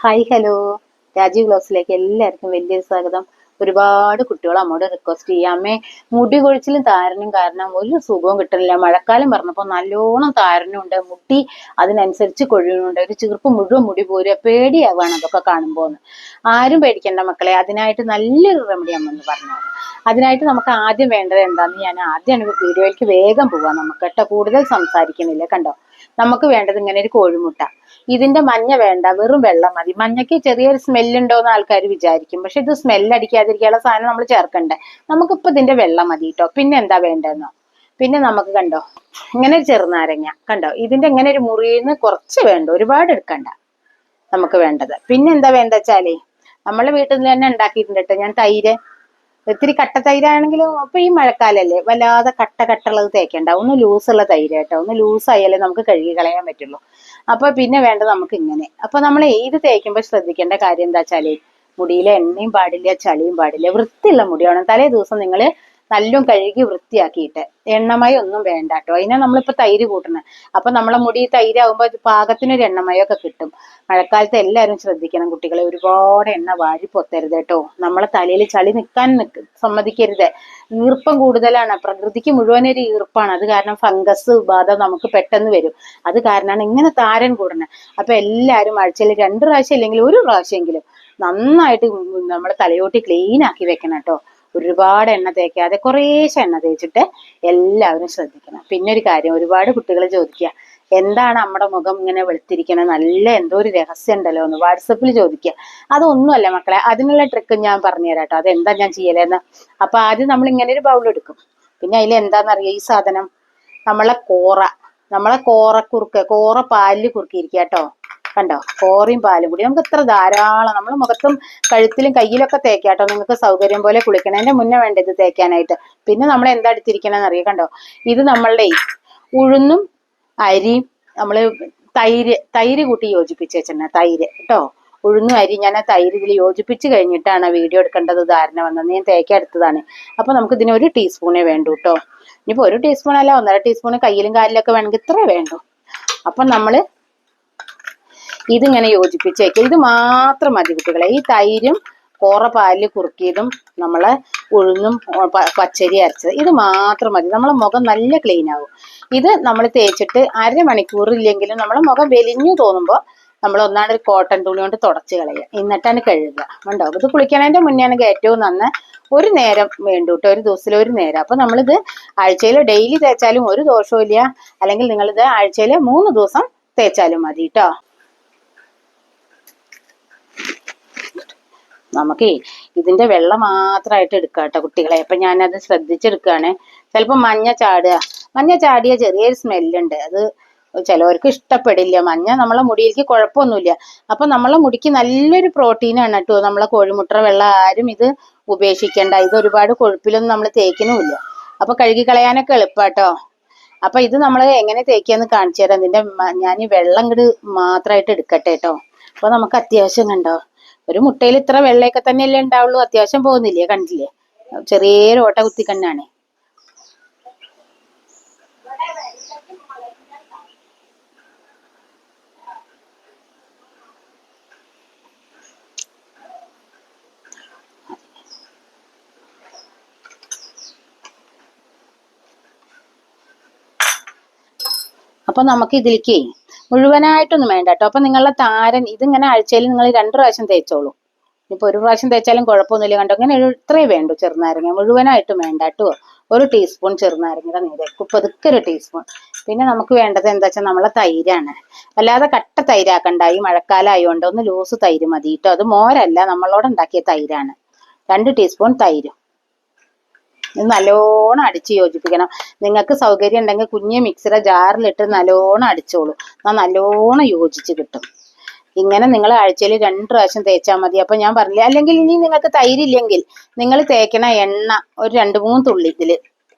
Hi hello, Rajeev ഗ്ലോസിലേക്ക് എല്ലാവർക്കും വലിയൊരു സ്വാഗതം. ഒരുപാട് കുട്ടികൾ നമ്മോട് റിക്വസ്റ്റ് ചെയ്യാം, അമ്മേ മുടി കൊഴിച്ചിലും താരനും കാരണം ഒരു സുഖവും കിട്ടുന്നില്ല. മഴക്കാലം പറഞ്ഞപ്പോൾ നല്ലോണം താരനുണ്ട്, മുടി അതിനനുസരിച്ച് കൊഴിയുന്നുണ്ട്, ഒരു ചീർപ്പ് മുഴുവൻ മുടി പോരുക, പേടിയാവാണ് അതൊക്കെ കാണുമ്പോൾ. ആരും പേടിക്കേണ്ട മക്കളെ, അതിനായിട്ട് നല്ലൊരു റെമഡി അമ്മ പറഞ്ഞു. അതിനായിട്ട് നമുക്ക് ആദ്യം വേണ്ടത് എന്താന്ന് ഞാൻ ആദ്യം വീഡിയോയിലേക്ക് വേഗം പോവാം നമുക്ക് കേട്ടോ, കൂടുതൽ സംസാരിക്കുന്നില്ല. കണ്ടോ, നമുക്ക് വേണ്ടത് ഇങ്ങനെ ഒരു കോഴിമുട്ട. ഇതിന്റെ മഞ്ഞ വേണ്ട, വെറും വെള്ളം മതി. മഞ്ഞയ്ക്ക് ചെറിയൊരു സ്മെല്ലുണ്ടോന്ന് ആൾക്കാർ വിചാരിക്കും, പക്ഷെ ഇത് സ്മെല്ലടിക്കാതിരിക്കാനുള്ള സാധനം നമ്മൾ ചേർക്കണ്ടേ. നമുക്കിപ്പോ ഇതിന്റെ വെള്ളം മതി കേട്ടോ. പിന്നെ എന്താ വേണ്ടെന്നോ, പിന്നെ നമുക്ക് കണ്ടോ ഇങ്ങനെ ഒരു ചെറുനാരങ്ങ കണ്ടോ, ഇതിന്റെ ഇങ്ങനെ ഒരു മുറിയിന്ന് കുറച്ച് വേണ്ട, ഒരുപാട് എടുക്കണ്ട നമുക്ക് വേണ്ടത്. പിന്നെ എന്താ വേണ്ട വെച്ചാലേ നമ്മളെ വീട്ടിൽ നിന്ന് തന്നെ ഉണ്ടാക്കിയിട്ടുണ്ട് കേട്ടോ ഞാൻ തൈര്. ഇത്തിരി കട്ട തൈരാണെങ്കിലും ഇപ്പൊ ഈ മഴക്കാലല്ലേ, വല്ലാതെ കട്ടുള്ളത് തേക്കണ്ട, ഒന്ന് ലൂസുള്ള തൈര് കേട്ടോ. ഒന്ന് ലൂസായാലേ നമുക്ക് കഴുകി കളയാൻ പറ്റുള്ളൂ. അപ്പൊ പിന്നെ വേണ്ടത് നമുക്ക് ഇങ്ങനെ. അപ്പൊ നമ്മൾ ഇത് തേക്കുമ്പോൾ ശ്രദ്ധിക്കേണ്ട കാര്യം എന്താ വെച്ചാല്, മുടിയിലെ എണ്ണയും പാടില്ല, ചളിയും പാടില്ല, വൃത്തിയുള്ള മുടി വേണം. തലേ ദിവസം നിങ്ങൾ നല്ലോണം കഴുകി വൃത്തിയാക്കിയിട്ട്, എണ്ണമയം ഒന്നും വേണ്ട കേട്ടോ. അതിനാ നമ്മളിപ്പോ തൈര് കൂട്ടുന്നത്. അപ്പൊ നമ്മളെ മുടി തൈരാകുമ്പോ പാകത്തിനൊരു എണ്ണമയൊക്കെ കിട്ടും. മഴക്കാലത്ത് എല്ലാവരും ശ്രദ്ധിക്കണം കുട്ടികളെ, ഒരുപാട് എണ്ണ വാരി പൊത്തരുത് കേട്ടോ. നമ്മളെ തലയിൽ ചളി നിൽക്കാൻ സമ്മതിക്കരുത്. ഈർപ്പം കൂടുതലാണ്, പ്രകൃതിക്ക് മുഴുവനൊരു ഈർപ്പാണ്. അത് കാരണം ഫംഗസ് ബാധ നമുക്ക് പെട്ടെന്ന് വരും. അത് കാരണമാണ് ഇങ്ങനെ താരൻ കൂടുന്നത്. അപ്പൊ എല്ലാവരും ആഴ്ചയിൽ 2 പ്രാവശ്യം അല്ലെങ്കിൽ 1 പ്രാവശ്യമെങ്കിലും നന്നായിട്ട് നമ്മുടെ തലയോട്ടി ക്ലീൻ ആക്കി വെക്കണം കേട്ടോ. ഒരുപാട് എണ്ണ തേക്കാതെ കുറേശ്ശെ എണ്ണ തേച്ചിട്ട് എല്ലാവരും ശ്രദ്ധിക്കണം. പിന്നെ ഒരു കാര്യം, ഒരുപാട് കുട്ടികൾ ചോദിക്കുക, എന്താണ് നമ്മുടെ മുഖം ഇങ്ങനെ വെളുത്തിരിക്കണത്, നല്ല എന്തോ ഒരു രഹസ്യം ഉണ്ടല്ലോ എന്ന് വാട്സപ്പിൽ ചോദിക്കുക. അതൊന്നുമല്ല മക്കളെ, അതിനുള്ള ട്രിക്ക് ഞാൻ പറഞ്ഞുതരാം കേട്ടോ. അതെന്താ ഞാൻ ചെയ്യലെന്ന്. അപ്പൊ ആദ്യം നമ്മൾ ഇങ്ങനെ ഒരു ബൗൾ എടുക്കും. പിന്നെ അതിൽ എന്താണെന്നറിയാം, ഈ സാധനം നമ്മളെ കോറ പാലിൽ കുറുക്കിയിരിക്കുക കേട്ടോ. കണ്ടോ, കോറയും പാലും കൂടി നമുക്ക് ഇത്ര ധാരാളം നമ്മൾ മുഖത്തും കഴുത്തിലും കയ്യിലൊക്കെ തേക്കാട്ടോ. നിങ്ങൾക്ക് സൗകര്യം പോലെ കുളിക്കണതിന്റെ മുന്നേ വേണ്ട ഇത് തേക്കാനായിട്ട്. പിന്നെ നമ്മൾ എന്താ എടുത്തിരിക്കണമെന്ന് അറിയാം. കണ്ടോ, ഇത് നമ്മളുടെ ഉഴുന്നും അരിയും നമ്മള് തൈര് കൂട്ടി യോജിപ്പിച്ച് വെച്ചിട്ടുണ്ട്. തൈര് കേട്ടോ, ഉഴുന്നും അരി ഞാൻ ആ തൈര് ഇതിൽ യോജിപ്പിച്ച് കഴിഞ്ഞിട്ടാണ് വീഡിയോ എടുക്കേണ്ടത്. ധാരണ വന്നത് ഞാൻ തേക്കാൻ എടുത്തതാണ്. അപ്പൊ നമുക്ക് ഇതിന് 1 ടീസ്പൂണേ വേണ്ടൂ കേട്ടോ. ഇനിയിപ്പോ 1 ടീസ്പൂൺ അല്ല, 1.5 ടീസ്പൂൺ കയ്യിലും കാലിലൊക്കെ വേണമെങ്കിൽ ഇത്രേ വേണ്ടൂ. അപ്പൊ നമ്മള് ഇതിങ്ങനെ യോജിപ്പിച്ച് വയ്ക്കുക. ഇത് മാത്രം മതി കുട്ടികളെ. ഈ തൈരും കോറ പാലിൽ കുറുക്കിയതും നമ്മളെ ഉഴുന്നും പച്ചരി അരച്ചത്, ഇത് മാത്രം മതി. നമ്മളെ മുഖം നല്ല ക്ലീൻ ആവും. ഇത് നമ്മൾ തേച്ചിട്ട് 1/2 മണിക്കൂർ ഇല്ലെങ്കിലും നമ്മളെ മുഖം വെലിഞ്ഞു തോന്നുമ്പോൾ നമ്മൾ ഒന്നാണ് ഒരു കോട്ടൺ തുണി കൊണ്ട് തുടച്ച് കളയുക, എന്നിട്ടാണ് കഴുകുക. ഉണ്ടോ, ഇത് കുളിക്കണതിന്റെ മുന്നേ ആണെങ്കിൽ ഏറ്റവും നന്ന്. 1 നേരം വേണ്ടു കേട്ടോ, ഒരു ദിവസത്തിൽ 1 നേരം. അപ്പൊ നമ്മളിത് ആഴ്ചയിൽ ഡെയിലി തേച്ചാലും ഒരു ദോഷവും ഇല്ല, അല്ലെങ്കിൽ നിങ്ങളിത് ആഴ്ചയിൽ 3 ദിവസം തേച്ചാലും മതി കേട്ടോ. നമുക്ക് ഇതിന്റെ വെള്ളം മാത്രമായിട്ട് എടുക്കാം കേട്ടോ കുട്ടികളെ. അപ്പൊ ഞാനത് ശ്രദ്ധിച്ചെടുക്കുകയാണ്. ചിലപ്പോൾ മഞ്ഞ ചാടിയ ചെറിയൊരു സ്മെല്ലുണ്ട്, അത് ചിലവർക്ക് ഇഷ്ടപ്പെടില്ല. മഞ്ഞ നമ്മളെ മുടിയിലേക്ക് കുഴപ്പമൊന്നുമില്ല. അപ്പൊ നമ്മളെ മുടിക്ക് നല്ലൊരു പ്രോട്ടീനാണ് കേട്ടോ നമ്മളെ കോഴിമുട്ട വെള്ളം. ആരും ഇത് ഉപേക്ഷിക്കേണ്ട. ഇത് ഒരുപാട് കൊഴുപ്പിലൊന്നും നമ്മൾ തേക്കുന്നുമില്ല. അപ്പൊ കഴുകി കളയാനൊക്കെ എളുപ്പാട്ടോ. അപ്പൊ ഇത് നമ്മൾ എങ്ങനെ തേക്കാന്ന് കാണിച്ചു തരാം. ഇതിന്റെ ഞാൻ ഈ വെള്ളം ഇങ്ങോട്ട് മാത്രമായിട്ട് എടുക്കട്ടെ കേട്ടോ. അപ്പൊ നമുക്ക് അത്യാവശ്യം കണ്ടോ, ഒരു മുട്ടയിൽ ഇത്ര വെള്ളയൊക്കെ തന്നെയല്ലേ ഉണ്ടാവുള്ളൂ. അത്യാവശ്യം പോകുന്നില്ലേ, കണ്ടില്ലേ, ചെറിയൊരു ഓട്ട കുത്തിക്കണ്ണാണ്. അപ്പൊ നമുക്ക് ഇതിലേക്ക് മുഴുവനായിട്ടൊന്നും വേണ്ട കേട്ടോ. അപ്പൊ നിങ്ങളുടെ താരൻ ഇതിങ്ങനെ ആഴ്ചയിൽ നിങ്ങൾ 2 പ്രാവശ്യം തേച്ചോളൂ. ഇപ്പൊ 1 പ്രാവശ്യം തേച്ചാലും കുഴപ്പമൊന്നുമില്ല. കണ്ടോ, ഇങ്ങനെ ഇത്രേ വേണ്ടു ചെറുനാരങ്ങ, മുഴുവനായിട്ടും വേണ്ട കേട്ടോ. 1 ടീസ്പൂൺ ചെറുനാരങ്ങയുടെ നീര്, പതുക്കെ 1 ടീസ്പൂൺ. പിന്നെ നമുക്ക് വേണ്ടത് എന്താ വെച്ചാൽ നമ്മളെ തൈരാണ്. അല്ലാതെ കട്ട തൈരാക്കണ്ട, ഈ മഴക്കാലം ആയതുകൊണ്ട് ഒന്ന് ലൂസ് തൈര് മതി കേട്ടോ. അത് മോരല്ല, നമ്മളോട് ഉണ്ടാക്കിയ തൈരാണ്. 2 ടീസ്പൂൺ തൈരും. ഇത് നല്ലോണം അടിച്ച് യോജിപ്പിക്കണം. നിങ്ങൾക്ക് സൗകര്യം ഉണ്ടെങ്കിൽ കുഞ്ഞ് മിക്സിയുടെ ജാറിലിട്ട് നല്ലോണം അടിച്ചോളൂ, നല്ലോണം യോജിച്ച് കിട്ടും. ഇങ്ങനെ നിങ്ങൾ ആഴ്ചയിൽ 2 പ്രാവശ്യം തേച്ചാൽ മതി. അപ്പൊ ഞാൻ പറഞ്ഞില്ലേ, അല്ലെങ്കിൽ ഇനി നിങ്ങൾക്ക് തൈരില്ലെങ്കിൽ നിങ്ങൾ തേക്കണ എണ്ണ ഒരു 2-3 തുള്ളി ഇതില്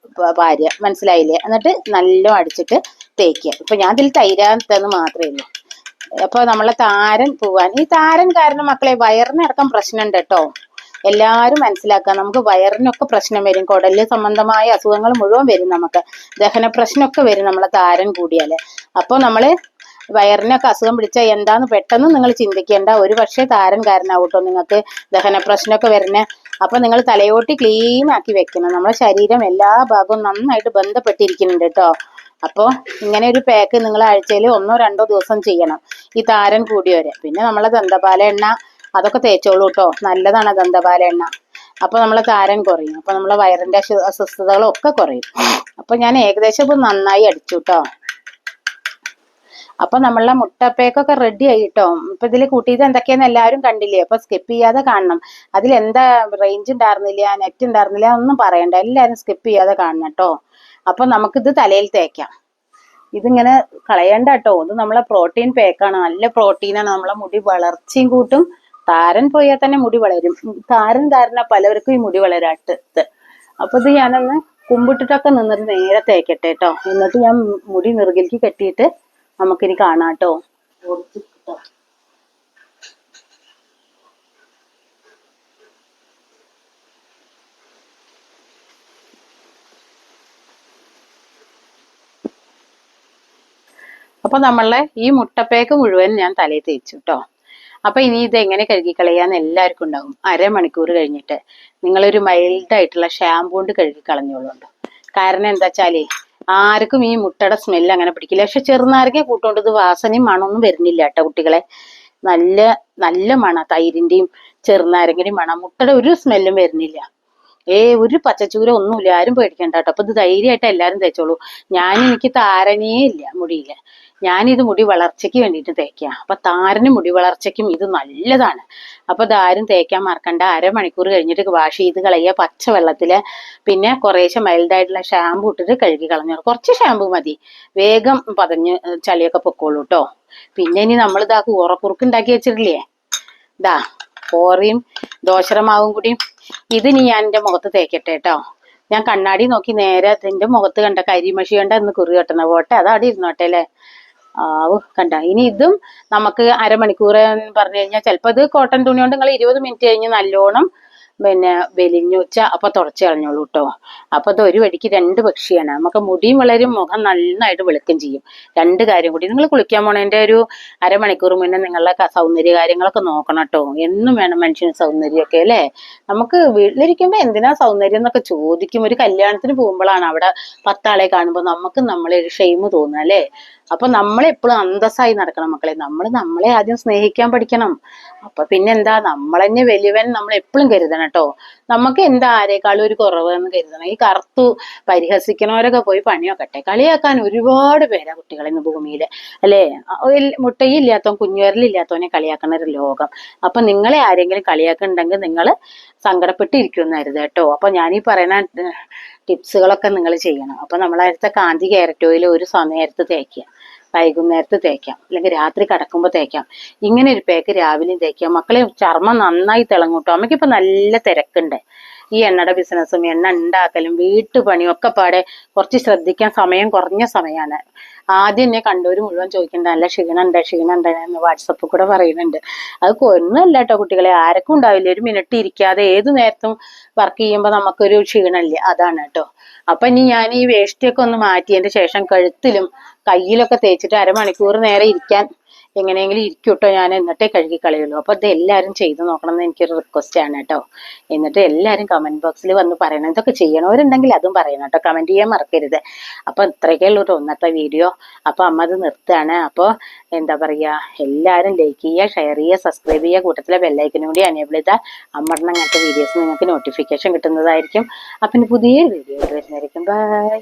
ഭാര്യ, മനസ്സിലായില്ലേ? എന്നിട്ട് നല്ലോണം അടിച്ചിട്ട് തേക്കുക. ഇപ്പൊ ഞാൻ ഇതിൽ തൈരാത്തെന്ന് മാത്രമേ ഉള്ളൂ. അപ്പൊ നമ്മളെ താരൻ പോവാൻ, ഈ താരൻ കാരണം മക്കളെ വയറിനടക്കം പ്രശ്നമുണ്ട് കേട്ടോ. എല്ലാവരും മനസ്സിലാക്കുക, നമുക്ക് വയറിനൊക്കെ പ്രശ്നം വരും, കുടല് സംബന്ധമായ അസുഖങ്ങൾ മുഴുവൻ വരും, നമുക്ക് ദഹന പ്രശ്നമൊക്കെ വരും നമ്മളെ താരൻ കൂടിയാല്. അപ്പോൾ നമ്മള് വയറിനൊക്കെ അസുഖം പിടിച്ചാൽ എന്താന്ന് പെട്ടെന്ന് നിങ്ങൾ ചിന്തിക്കേണ്ട. ഒരു പക്ഷേ താരൻ കാരണമാവും കേട്ടോ നിങ്ങൾക്ക് ദഹന പ്രശ്നമൊക്കെ വരുന്നേ. അപ്പൊ നിങ്ങൾ തലയോട്ടി ക്ലീൻ ആക്കി വെക്കണം. നമ്മുടെ ശരീരം എല്ലാ ഭാഗവും നന്നായിട്ട് ബന്ധപ്പെട്ടിരിക്കുന്നുണ്ട് കേട്ടോ. അപ്പോൾ ഇങ്ങനെ ഒരു പാക്ക് നിങ്ങൾ ആഴ്ചയിൽ 1-2 ദിവസം ചെയ്യണം, ഈ താരൻ കൂടി വരെ. പിന്നെ നമ്മളെ ദന്തപാല എണ്ണ അതൊക്കെ തേച്ചോളൂ കേട്ടോ, നല്ലതാണ് ദന്തപാല എണ്ണ. അപ്പൊ നമ്മളെ താരൻ കുറയും, അപ്പൊ നമ്മളെ വയറിന്റെ അസ്വസ്ഥതകളും ഒക്കെ കുറയും. അപ്പൊ ഞാൻ ഏകദേശം ഇപ്പൊ നന്നായി അടിച്ചു കേട്ടോ. അപ്പൊ നമ്മളെ മുട്ടപ്പേക്കൊക്കെ റെഡി ആയിട്ടോ. ഇപ്പൊ ഇതിൽ കൂട്ടിയത് എന്തൊക്കെയാന്ന് എല്ലാവരും കണ്ടില്ലേ? അപ്പൊ സ്കിപ്പ് ചെയ്യാതെ കാണണം. അതിലെന്താ റേഞ്ച് ഉണ്ടായിരുന്നില്ല, നെറ്റ് ഉണ്ടായിരുന്നില്ല ഒന്നും പറയണ്ട, എല്ലാവരും സ്കിപ്പ് ചെയ്യാതെ കാണണം കേട്ടോ. അപ്പൊ നമുക്കിത് തലയിൽ തേക്കാം. ഇതിങ്ങനെ കളയണ്ട കേട്ടോ, ഇത് നമ്മളെ പ്രോട്ടീൻ പേക്കാണ്, നല്ല പ്രോട്ടീനാണ്. നമ്മളെ മുടി വളർച്ചയും കൂട്ടും. താരൻ പോയാൽ തന്നെ മുടി വളരും. താരൻ കാരണം പലവർക്കും ഈ മുടി വളരാട്ടത്. അപ്പൊ ഇത് ഞാനൊന്ന് കുമ്പിട്ടിട്ടൊക്കെ നിന്നിട്ട് നേരെ തേക്കട്ടെ കേട്ടോ. എന്നിട്ട് ഞാൻ മുടി നെറുകിലേക്ക് കെട്ടിയിട്ട് നമുക്കിനി കാണാട്ടോ. അപ്പൊ നമ്മളെ ഈ മുട്ടപ്പേക്ക് മുഴുവൻ ഞാൻ തലയിൽ തേച്ചു കേട്ടോ. അപ്പൊ ഇനി ഇത് എങ്ങനെ കഴുകിക്കളയാന്ന് എല്ലാവർക്കും ഉണ്ടാവും. 1/2 മണിക്കൂർ കഴിഞ്ഞിട്ട് നിങ്ങളൊരു മൈൽഡ് ആയിട്ടുള്ള ഷാമ്പൂ കൊണ്ട് കഴുകി കളഞ്ഞോളൂണ്ട്. കാരണം എന്താ വെച്ചാലേ ആർക്കും ഈ മുട്ടയുടെ സ്മെല്ല് അങ്ങനെ പിടിക്കില്ല. പക്ഷെ ചെറുനാരങ്ങ കൂട്ടുകൊണ്ട് ഇത് വാസനയും മണമൊന്നും വരുന്നില്ല കേട്ടോ കുട്ടികളെ. നല്ല നല്ല മണ, തൈരിന്റെയും ചെറുനാരങ്ങയുടെയും മണം. മുട്ടയുടെ ഒരു സ്മെല്ലും വരുന്നില്ല. ഒരു പച്ചച്ചൂര ഒന്നുമില്ല, ആരും പേടിക്കണ്ട കേട്ടോ. അപ്പൊ ഇത് ധൈര്യമായിട്ട് എല്ലാരും തേച്ചോളൂ. എനിക്ക് താരനേ ഇല്ല മുടിയില്. ഞാനിത് മുടി വളർച്ചയ്ക്ക് വേണ്ടിയിട്ട് തേക്കുക. അപ്പൊ താരനും മുടി വളർച്ചയ്ക്കും ഇത് നല്ലതാണ്. അപ്പൊ ഇതാരും തേക്കാൻ മറക്കണ്ട. 1/2 മണിക്കൂർ കഴിഞ്ഞിട്ട് വാഷ് ചെയ്ത് കളയുക പച്ചവെള്ളത്തില്. പിന്നെ കുറേശ്ശെ മൈൽഡായിട്ടുള്ള ഷാമ്പൂ ഇട്ടിട്ട് കഴുകി കളഞ്ഞോളൂ. കുറച്ച് ഷാമ്പൂ മതി, വേഗം പതഞ്ഞ് ചളിയൊക്കെ പൊക്കോളൂ കേട്ടോ. പിന്നെ ഇനി നമ്മൾ ഇതാ കൂറക്കുറുക്ക് ഉണ്ടാക്കി വെച്ചിട്ടില്ലേ, ഇതാ കോറയും ദോശരമാവും കൂടിയും ഇതിനി ഞാൻ എൻ്റെ മുഖത്ത് തേക്കട്ടെ കേട്ടോ. ഞാൻ കണ്ണാടി നോക്കി നേരെ അതിന്റെ മുഖത്ത് കണ്ട കരിമഷി കണ്ട ഒന്ന് കുറി കെട്ടണ പോട്ടെ, അത് അവിടെ ഇരുന്നോട്ടെ അല്ലേ. കണ്ട. ഇനി ഇതും നമുക്ക് 1/2 മണിക്കൂർ പറഞ്ഞു കഴിഞ്ഞാൽ ചിലപ്പോൾ ഇത് കോട്ടൺ തുണി കൊണ്ട് നിങ്ങൾ 20 മിനിറ്റ് കഴിഞ്ഞ് നല്ലോണം വെലിഞ്ഞു വെച്ച അപ്പൊ തുടച്ച് കളഞ്ഞോളൂ കേട്ടോ. അപ്പൊ ഇത് ഒരു വഴിക്ക് 2 പക്ഷിയാണ്. നമുക്ക് മുടിയും വളരും, മുഖം നന്നായിട്ട് വെളുക്കുകയും ചെയ്യും. 2 കാര്യം കൂടി. നിങ്ങൾ കുളിക്കാൻ പോണതിന്റെ ഒരു 1/2 മണിക്കൂർ മുന്നേ നിങ്ങളുടെ സൗന്ദര്യ കാര്യങ്ങളൊക്കെ നോക്കണം കേട്ടോ. എന്നും വേണം മനുഷ്യന് സൗന്ദര്യമൊക്കെ അല്ലേ. നമുക്ക് വീട്ടിലിരിക്കുമ്പോ എന്തിനാ സൗന്ദര്യം എന്നൊക്കെ ചോദിക്കും. ഒരു കല്യാണത്തിന് പോകുമ്പോഴാണ് അവിടെ 10 ആളെ കാണുമ്പോൾ നമുക്ക് നമ്മളെ ഒരു ഷെയിം തോന്നുക അല്ലേ. അപ്പൊ നമ്മളെപ്പോഴും അന്തസ്സായി നടക്കണം മക്കളെ. നമ്മളെ ആദ്യം സ്നേഹിക്കാൻ പഠിക്കണം. അപ്പൊ പിന്നെന്താ, നമ്മളെന്നെ വലിയവൻ നമ്മൾ എപ്പോഴും കരുതണം കേട്ടോ. നമുക്ക് എന്താ ആരെക്കാളും ഒരു കുറവെന്ന് കരുതണം. ഈ കറുത്തു പരിഹസിക്കണവരൊക്കെ പോയി പണിയൊക്കട്ടെ. കളിയാക്കാൻ ഒരുപാട് പേരാ കുട്ടികളെ ഇന്ന് ഭൂമിയില് അല്ലേ. മുട്ടയില്ലാത്തവൻ കുഞ്ഞുവരലില്ലാത്തവനെ കളിയാക്കണ ഒരു ലോകം. അപ്പൊ നിങ്ങളെ ആരെങ്കിലും കളിയാക്കുന്നുണ്ടെങ്കിൽ നിങ്ങൾ സങ്കടപ്പെട്ടിരിക്കുമെന്നായിരുന്നു കേട്ടോ. അപ്പൊ ഞാനീ പറയുന്ന ടിപ്സുകളൊക്കെ നിങ്ങൾ ചെയ്യണം. അപ്പൊ നമ്മളടുത്ത കാന്തി ക്യാരറ്റ് ഓയിൽ ഒരു സമയത്ത് തേക്കുക, വൈകുന്നേരത്ത് തേക്കാം, അല്ലെങ്കിൽ രാത്രി കിടക്കുമ്പോൾ തേക്കാം. ഇങ്ങനെ ഒരു പാക്ക് രാവിലെയും തേക്കാം. മക്കളെ ചർമ്മം നന്നായി തിളങ്ങൂട്ടോ. നമുക്കിപ്പോ നല്ല തിരക്കുണ്ട്. ഈ എണ്ണയുടെ ബിസിനസ്സും എണ്ണ ഉണ്ടാക്കലും വീട്ടുപണിയും ഒക്കെ പാടെ കുറച്ച് ശ്രദ്ധിക്കാൻ സമയം കുറഞ്ഞ സമയമാണ്. ആദ്യം എന്നെ കണ്ടവര് മുഴുവൻ ചോദിക്കണ്ട നല്ല ക്ഷീണം എന്ന് വാട്സപ്പിൽ കൂടെ പറയുന്നുണ്ട്. അത് ഒന്നുമല്ല കേട്ടോ കുട്ടികളെ, ആർക്കും ഉണ്ടാവില്ല. 1 മിനിറ്റ് ഇരിക്കാതെ ഏത് നേരത്തും വർക്ക് ചെയ്യുമ്പോൾ നമുക്കൊരു ക്ഷീണമില്ല, അതാണ് കേട്ടോ. അപ്പൊ ഇനി ഞാൻ ഈ വേഷ്ടിയൊക്കെ ഒന്ന് മാറ്റിയതിന്റെ ശേഷം കഴുത്തിലും കയ്യിലൊക്കെ തേച്ചിട്ട് 1/2 മണിക്കൂർ നേരെ ഇരിക്കാൻ എങ്ങനെയെങ്കിലും ഇരിക്കൂട്ടോ ഞാൻ, എന്നിട്ടേ കഴുകി കളയുള്ളൂ. അപ്പൊ ഇത് എല്ലാവരും ചെയ്ത് നോക്കണം എന്ന് എനിക്കൊരു റിക്വസ്റ്റ് ആണ് കേട്ടോ. എന്നിട്ട് എല്ലാവരും കമന്റ് ബോക്സിൽ വന്ന് പറയണം. ഇതൊക്കെ ചെയ്യണവരുണ്ടെങ്കിൽ അതും പറയണം കേട്ടോ, കമന്റ് ചെയ്യാൻ മറക്കരുത്. അപ്പൊ ഇത്രയൊക്കെ ഉള്ളൂ കേട്ടോ ഇന്നത്തെ വീഡിയോ. അപ്പൊ അമ്മ അത് നിർത്തുകയാണ്. അപ്പോൾ എന്താ പറയാ, എല്ലാവരും ലൈക്ക് ചെയ്യുക, ഷെയർ ചെയ്യുക, സബ്സ്ക്രൈബ് ചെയ്യുക, കൂട്ടത്തിലെ ബെല്ലൈക്കനും കൂടി എനേബിൾ ചെയ്താൽ അമ്മയുടെ അങ്ങനത്തെ വീഡിയോസ് നിങ്ങൾക്ക് നോട്ടിഫിക്കേഷൻ കിട്ടുന്നതായിരിക്കും. അപ്പം പുതിയ വീഡിയോ വരുന്നതായിരിക്കും. ബൈ.